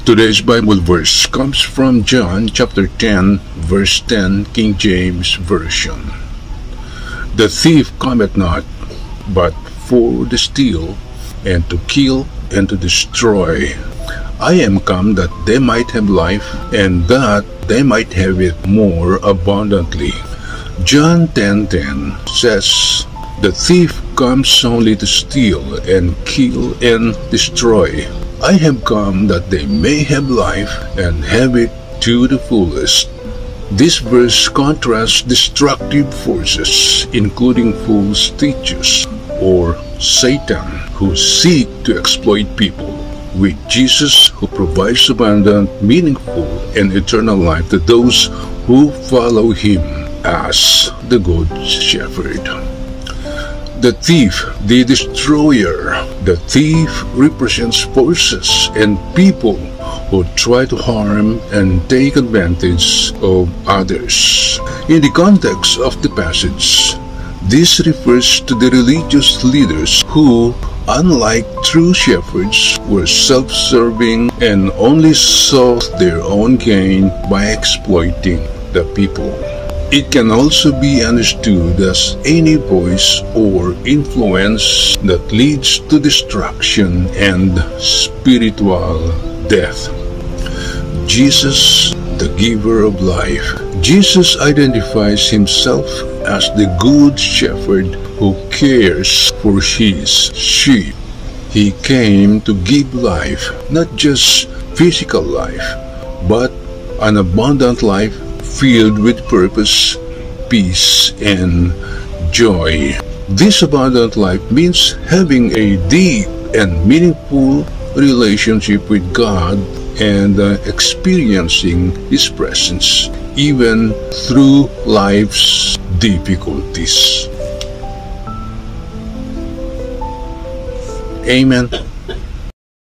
Today's Bible verse comes from John chapter 10, verse 10, King James Version. The thief cometh not, but for to steal, and to kill, and to destroy. I am come that they might have life, and that they might have it more abundantly. John 10:10 says, the thief comes only to steal, and kill, and destroy. I have come that they may have life, and have it to the fullest. This verse contrasts destructive forces, including false teachers, or Satan, who seek to exploit people, with Jesus, who provides abundant, meaningful, and eternal life to those who follow Him as the Good Shepherd. The thief, the destroyer. The thief represents forces and people who try to harm and take advantage of others. In the context of the passage, this refers to the religious leaders who, unlike true shepherds, were self-serving and only sought their own gain by exploiting the people. It can also be understood as any voice or influence that leads to destruction and spiritual death. Jesus, the giver of life. Jesus identifies Himself as the Good Shepherd who cares for His sheep. He came to give life, not just physical life, but an abundant life filled with purpose, peace, and joy. This abundant life means having a deep and meaningful relationship with God and experiencing His presence even through life's difficulties. Amen.